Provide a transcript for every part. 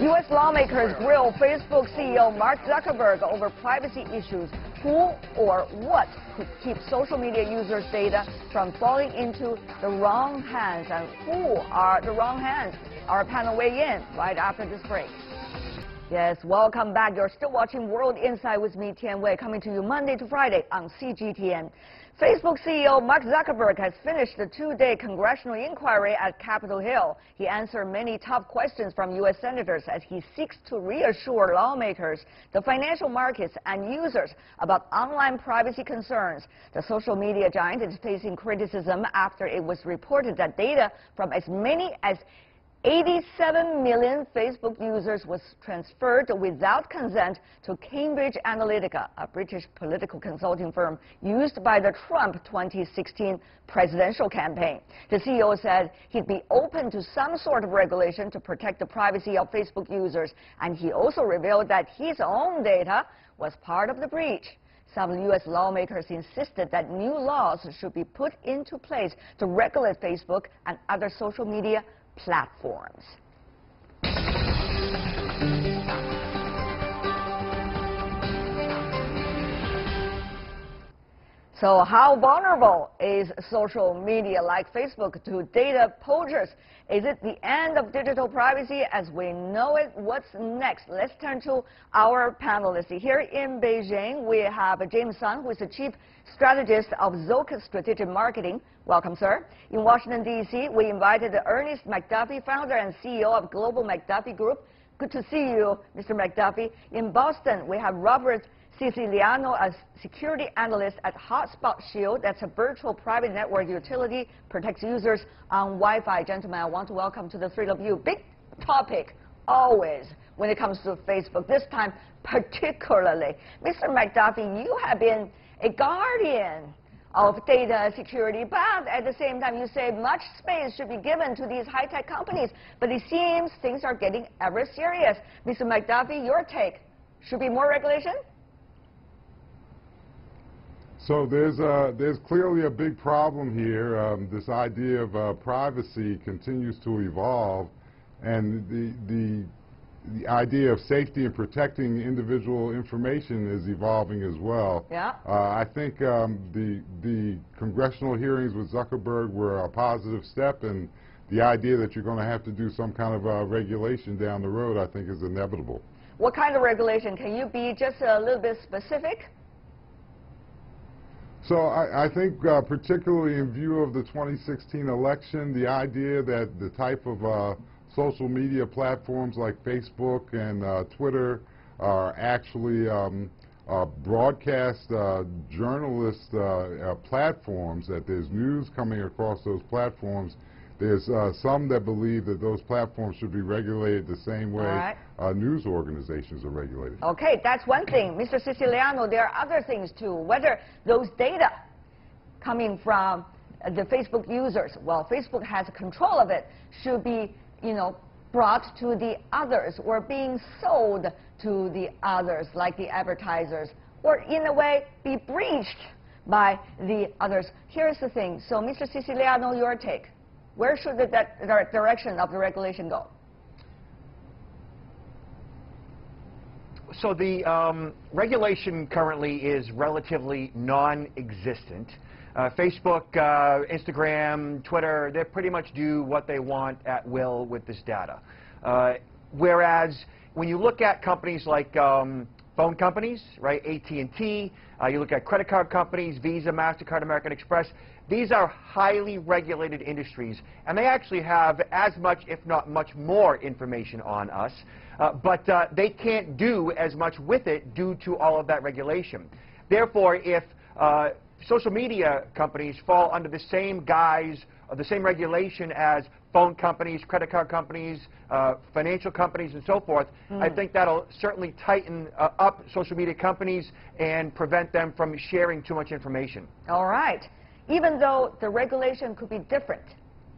U.S. lawmakers grill Facebook CEO Mark Zuckerberg over privacy issues. Who or what could keep social media users' data from falling into the wrong hands? And who are the wrong hands? Our panel weigh in right after this break. Yes, welcome back. You're still watching World Insight with me, Tian Wei, coming to you Monday to Friday on CGTN. Facebook CEO Mark Zuckerberg has finished the two-day congressional inquiry at Capitol Hill. He answered many tough questions from U.S. senators as he seeks to reassure lawmakers, the financial markets, and users about online privacy concerns. The social media giant is facing criticism after it was reported that data from as many as 87 million Facebook users was transferred without consent to Cambridge Analytica, a British political consulting firm used by the Trump 2016 presidential campaign. The CEO said he'd be open to some sort of regulation to protect the privacy of Facebook users, and he also revealed that his own data was part of the breach. Some U.S. lawmakers insisted that new laws should be put into place to regulate Facebook and other social media platforms. So how vulnerable is social media like Facebook to data poachers? Is it the end of digital privacy as we know it? What's next? Let's turn to our panelists. Here in Beijing, we have James Sun, who is the Chief Strategist of Zoc Strategic Marketing. Welcome, sir. In Washington, D.C., we invited Ernest McDuffie, founder and CEO of Global McDuffie Group. Good to see you, Mr. McDuffie. In Boston, we have Robert Siciliano, a security analyst at Hotspot Shield. That's a virtual private network utility, protects users on Wi-Fi. Gentlemen, I want to welcome to the three of you. Big topic, always, when it comes to Facebook, this time particularly. Mr. McDuffie, you have been a guardian of data security, but at the same time, you say much space should be given to these high-tech companies. But it seems things are getting ever serious. Mr. McDuffie, your take. Should be more regulation? So there's clearly a big problem here. This idea of privacy continues to evolve, and the idea of safety and protecting individual information is evolving as well. Yeah. I think the congressional hearings with Zuckerberg were a positive step, and the idea that you're going to have to do some kind of regulation down the road, I think, is inevitable. What kind of regulation? Can you be just a little bit specific? So I think particularly in view of the 2016 election, the idea that the type of social media platforms like Facebook and Twitter are actually broadcast journalist platforms, that there's news coming across those platforms. There's some that believe that those platforms should be regulated the same way news organizations are regulated. Okay, that's one thing. Mr. Siciliano, there are other things too. Whether those data coming from the Facebook users, well, Facebook has control of it, should be, brought to the others or being sold to the others, like the advertisers, or in a way be breached by the others. Here's the thing. So, Mr. Siciliano, your take. Where should the direction of the regulation go? So the regulation currently is relatively non-existent. Facebook, Instagram, Twitter, they pretty much do what they want at will with this data. Whereas when you look at companies like phone companies, right, AT&T, you look at credit card companies, Visa, MasterCard, American Express, these are highly regulated industries, and they actually have as much, if not much more, information on us, but they can't do as much with it due to all of that regulation. Therefore, if social media companies fall under the same guise of the same regulation as phone companies, credit card companies, financial companies, and so forth, I think that'll certainly tighten up social media companies and prevent them from sharing too much information. All right. Even though the regulation could be different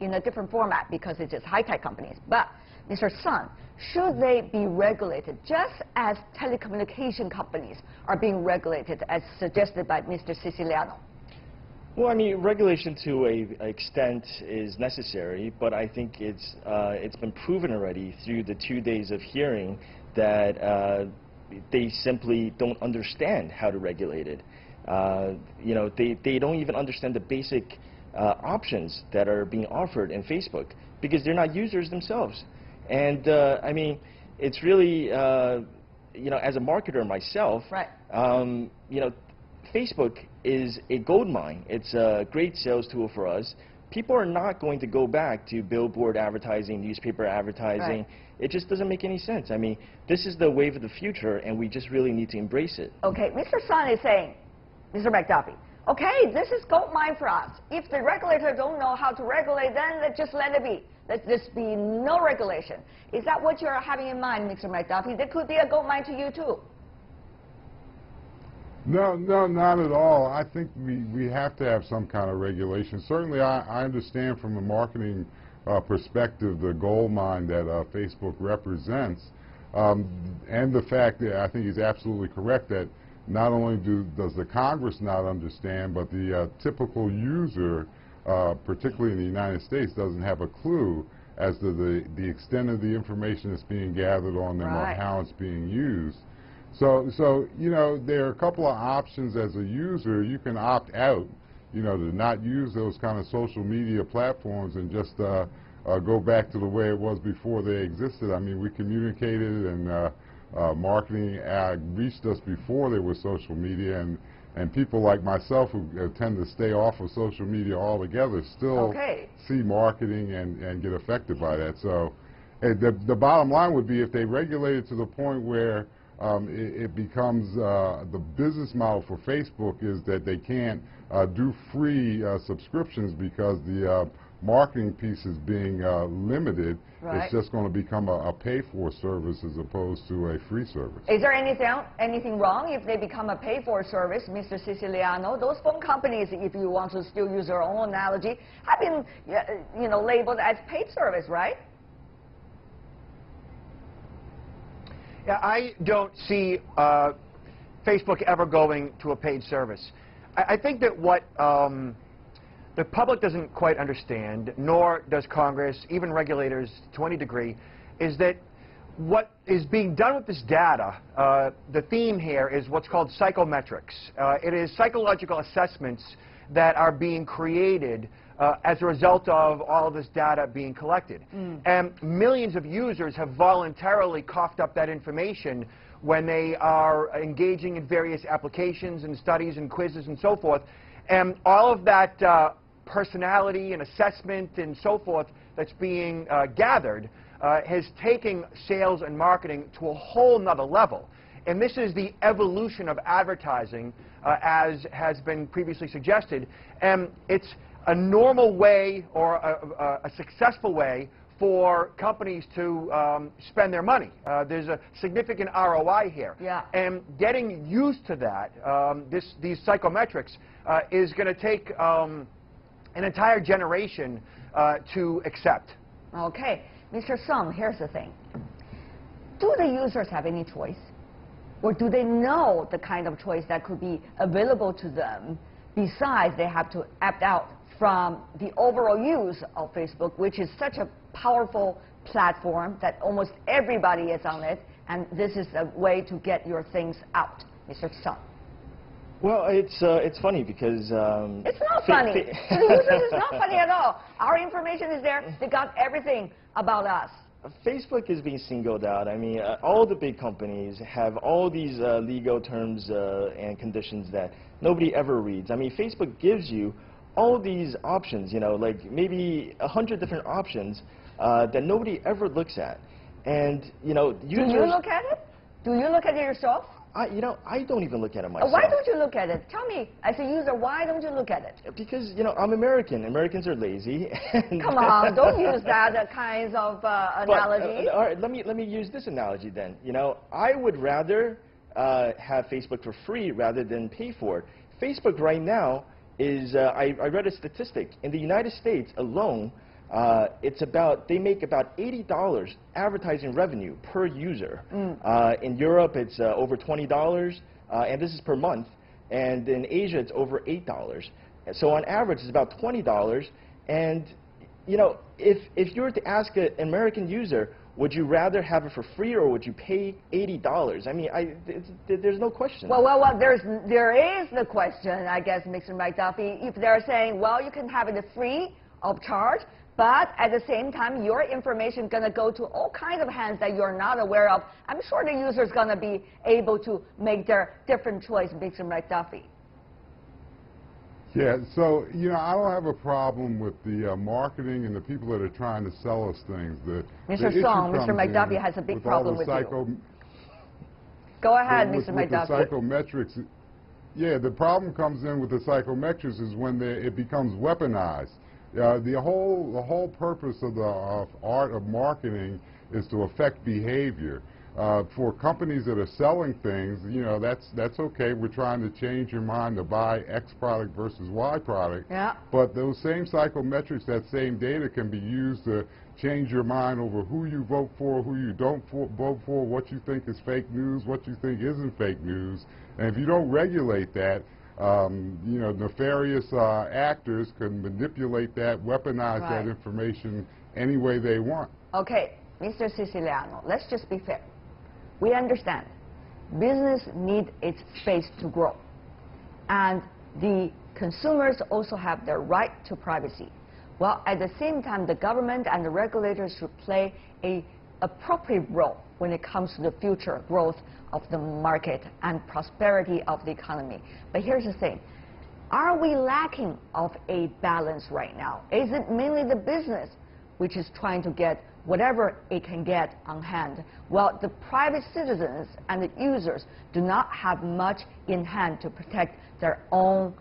in a different format because it's just high-tech companies, but Mr. Sun, should they be regulated just as telecommunication companies are being regulated as suggested by Mr. Siciliano? Well, I mean, regulation to an extent is necessary, but I think it's been proven already through the 2 days of hearing that they simply don't understand how to regulate it. You know, they don't even understand the basic options that are being offered in Facebook because they're not users themselves. And I mean, it's really, you know, as a marketer myself, right. You know, Facebook is a gold mine. It's a great sales tool for us. People are not going to go back to billboard advertising, newspaper advertising. Right. It just doesn't make any sense. I mean, this is the wave of the future, and we just really need to embrace it. Okay, Mr. Sun is saying, Mr. McDuffie, okay, this is gold mine for us. If the regulator don't know how to regulate, then let's just let it be. Let this be no regulation. Is that what you're having in mind, Mr. McDuffie? There could be a gold mine to you, too. No, not at all. I think we have to have some kind of regulation. Certainly, I understand from a marketing perspective the gold mine that Facebook represents, and the fact that I think he's absolutely correct that not only does the Congress not understand, but the typical user, particularly in the United States, doesn't have a clue as to the extent of the information that's being gathered on them or how it's being used. So you know, there are a couple of options as a user. You can opt out, you know, to not use those kind of social media platforms and just go back to the way it was before they existed. I mean, we communicated and marketing reached us before there was social media, and people like myself who tend to stay off of social media altogether still see marketing and get affected by that. So the bottom line would be if they regulate it to the point where it becomes the business model for Facebook is that they can't do free subscriptions because the marketing piece is being limited. It's just going to become a pay-for service as opposed to a free service. Is there anything wrong if they become a pay-for service, Mr. Siciliano? Those phone companies, if you want to still use your own analogy, have been you know, labeled as paid service, right? Yeah, I don't see Facebook ever going to a paid service. I think that what the public doesn't quite understand, nor does Congress, even regulators to any degree, is that what is being done with this data, the theme here is what's called psychometrics. It is psychological assessments that are being created as a result of all of this data being collected. And millions of users have voluntarily coughed up that information when they are engaging in various applications and studies and quizzes and so forth. And all of that personality and assessment and so forth that's being gathered has taken sales and marketing to a whole nother level. And this is the evolution of advertising, as has been previously suggested. And it's a normal way or a successful way for companies to spend their money. There's a significant ROI here. Yeah. And getting used to that, these psychometrics, is going to take an entire generation to accept. Okay. Mr. Sung, here's the thing. Do the users have any choice? Or do they know the kind of choice that could be available to them besides they have to opt out from the overall use of Facebook, which is such a powerful platform that almost everybody is on it, and this is a way to get your things out, Mr. Sung? Well, it's funny because it's not funny. To the users, it's not funny at all. Our information is there. They got everything about us. Facebook is being singled out. I mean, all the big companies have all these legal terms and conditions that nobody ever reads. I mean, Facebook gives you all these options, you know, like maybe 100 different options that nobody ever looks at. And, you know, users... Do you look at it? Do you look at it yourself? You know, I don't even look at it myself. Why don't you look at it? Tell me, as a user, why don't you look at it? Because, you know, I'm American. Americans are lazy. Come on, don't use that kinds of analogies. All right, let me use this analogy then. You know, I would rather have Facebook for free rather than pay for it. Facebook right now is, I read a statistic. In the United States alone, they make about $80 advertising revenue per user. In Europe, it's over $20, and this is per month. And in Asia, it's over $8. So on average, it's about $20. And you know, if you were to ask an American user, would you rather have it for free or would you pay $80? I mean, there's no question. Well, there is the question, I guess, Mr. McDuffie. If they're saying, well, you can have it free of charge, but at the same time, your information is going to go to all kinds of hands that you're not aware of, I'm sure the user is going to be able to make their different choice, Mr. McDuffie. Yeah, so, you know, I don't have a problem with the marketing and the people that are trying to sell us things. Mr. Song, Mr. McDuffie has a big problem with you. Go ahead, Mr. McDuffie. With the psychometrics, yeah, the problem comes in with the psychometrics is when it becomes weaponized. The whole purpose of the art of marketing is to affect behavior. For companies that are selling things, you know, that's okay. We're trying to change your mind to buy X product versus Y product. Yeah. But those same psychometrics, that same data can be used to change your mind over who you vote for, who you don't vote for, what you think is fake news, what you think isn't fake news. And if you don't regulate that, you know, nefarious actors can manipulate that, weaponize that information any way they want. Okay, Mr. Siciliano, let's just be fair. We understand business needs its space to grow, and the consumers also have their right to privacy. Well, at the same time, the government and the regulators should play an appropriate role when it comes to the future growth of the market and prosperity of the economy. But here's the thing. Are we lacking of a balance right now? Is it mainly the business which is trying to get whatever it can get on hand? Well, the private citizens and the users do not have much in hand to protect their own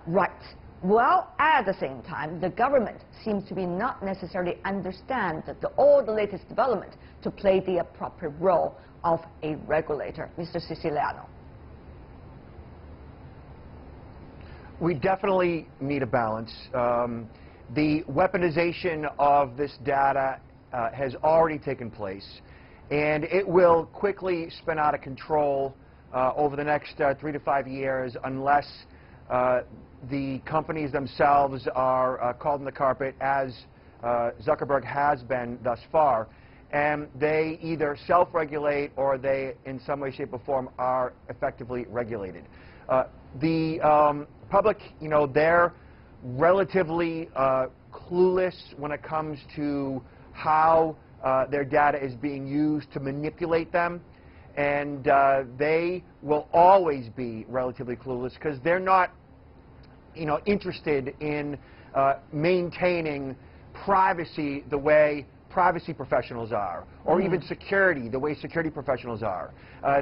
rights. Well, at the same time, the government seems to be not necessarily understand all the latest development to play the appropriate role of a regulator. Mr. Siciliano. We definitely need a balance. The weaponization of this data has already taken place, and it will quickly spin out of control over the next 3 to 5 years unless the companies themselves are called on the carpet, as Zuckerberg has been thus far, and they either self-regulate or they, in some way, shape, or form, are effectively regulated. The public, you know, they're relatively clueless when it comes to how their data is being used to manipulate them, and they will always be relatively clueless because they're not, you know, interested in maintaining privacy the way privacy professionals are, or even security the way security professionals are.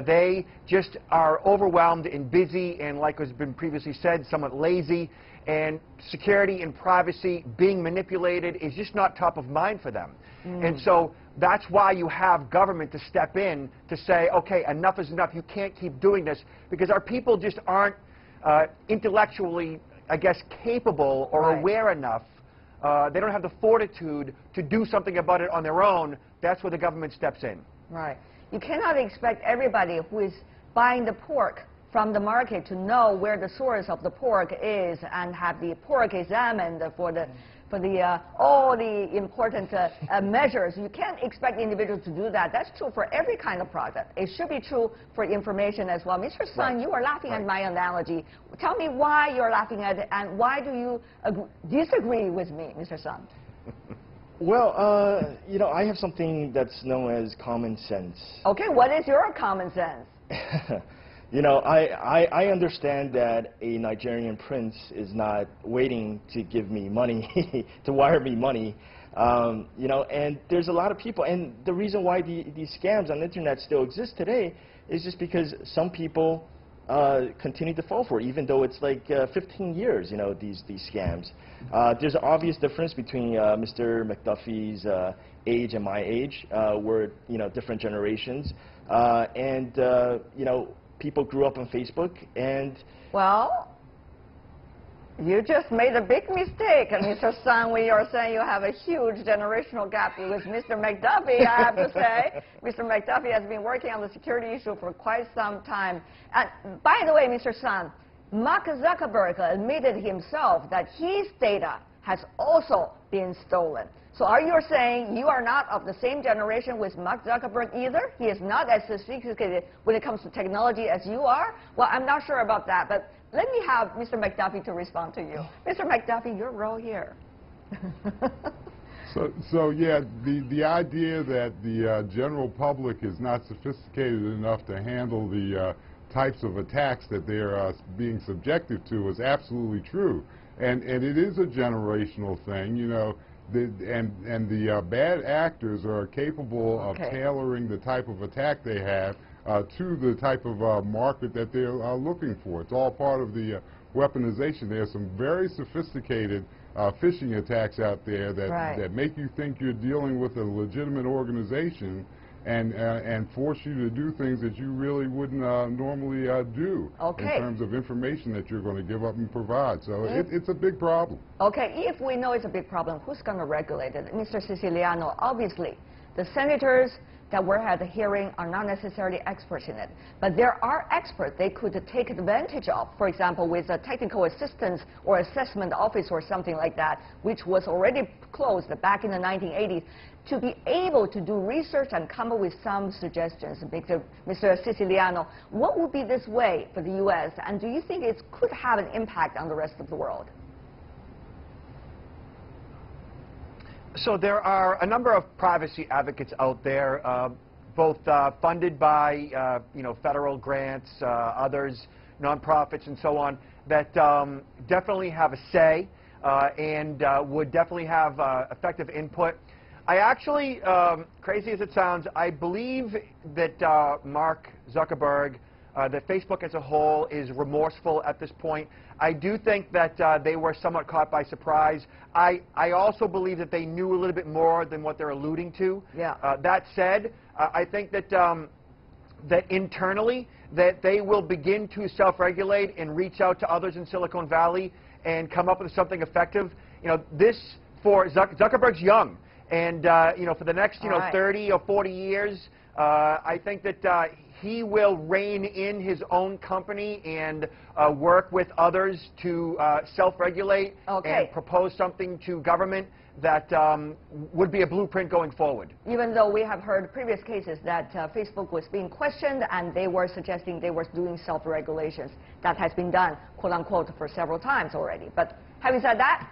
They just are overwhelmed and busy and, like has been previously said, somewhat lazy, and security and privacy being manipulated is just not top of mind for them. And so that's why you have government to step in to say, okay, enough is enough, you can't keep doing this, because our people just aren't intellectually, I guess, capable or aware enough. They don't have the fortitude to do something about it on their own. That's where the government steps in. Right. You cannot expect everybody who is buying the pork from the market to know where the source of the pork is and have the pork examined for all the important measures. You can't expect individuals to do that. That's true for every kind of product. It should be true for information as well. Mr. Sun, you are laughing at my analogy. Tell me why you're laughing at it, and why do you disagree with me, Mr. Sun? Well, you know, I have something that's known as common sense. Okay, what is your common sense? You know, I understand that a Nigerian prince is not waiting to give me money, to wire me money, you know, and there's a lot of people, and the reason why these scams on the internet still exist today is just because some people continue to fall for it, even though it's like 15 years, you know, these scams. There's an obvious difference between Mr. McDuffie's age and my age. We're, you know, different generations, and, you know, people grew up on Facebook, and... Well, you just made a big mistake, Mr. Sun, when you're saying you have a huge generational gap with Mr. McDuffie, I have to say. Mr. McDuffie has been working on the security issue for quite some time. And by the way, Mr. Sun, Mark Zuckerberg admitted himself that his data has also been stolen. So are you saying you are not of the same generation with Mark Zuckerberg either? He is not as sophisticated when it comes to technology as you are? Well, I'm not sure about that, but let me have Mr. McDuffie to respond to you. Mr. McDuffie, your role here. So yeah, the idea that the general public is not sophisticated enough to handle the types of attacks that they're being subjected to is absolutely true. And it is a generational thing, you know, and the bad actors are capable of tailoring the type of attack they have to the type of market that they're looking for. It's all part of the weaponization. There's some very sophisticated phishing attacks out there that make you think you're dealing with a legitimate organization and force you to do things that you really wouldn't normally do in terms of information that you're going to give up and provide. So it's a big problem. Okay, if we know it's a big problem, who's going to regulate it? Mr. Siciliano, obviously, the senators that were at the hearing are not necessarily experts in it. But there are experts they could take advantage of, for example, with a technical assistance or assessment office or something like that, which was already closed back in the 1980s, to be able to do research and come up with some suggestions. Mr. Siciliano, what would be this way for the U.S., and do you think it could have an impact on the rest of the world? So there are a number of privacy advocates out there, both funded by federal grants, others, nonprofits, and so on, that definitely have a say and would definitely have effective input. I actually, crazy as it sounds, I believe that Mark Zuckerberg, that Facebook as a whole is remorseful at this point. I do think that they were somewhat caught by surprise. I also believe that they knew a little bit more than what they're alluding to. Yeah. That said, I think that that internally that they will begin to self-regulate and reach out to others in Silicon Valley and come up with something effective. You know, this for Zuckerberg's young, and for the next 30 or 40 years, I think that he will rein in his own company and work with others to self-regulate and propose something to government that would be a blueprint going forward. Even though we have heard previous cases that Facebook was being questioned and they were suggesting they were doing self-regulations. That has been done, quote unquote, for several times already. But having said that,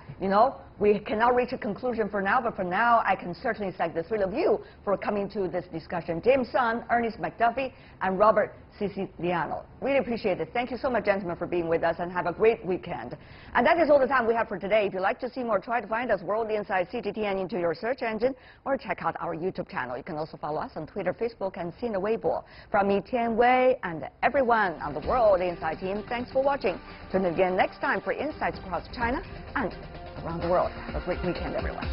we cannot reach a conclusion for now, but for now, I can certainly thank the three of you for coming to this discussion. James Sun, Ernest McDuffie, and Robert Siciliano. Really appreciate it. Thank you so much, gentlemen, for being with us, and have a great weekend. And that is all the time we have for today. If you'd like to see more, try to find us World Insight CGTN into your search engine, or check out our YouTube channel. You can also follow us on Twitter, Facebook, and Sina Weibo. From me, Tian Wei, and everyone on the World Insight team, thanks for watching. Tune in again next time for insights across China and around the world. Have a great weekend, everyone.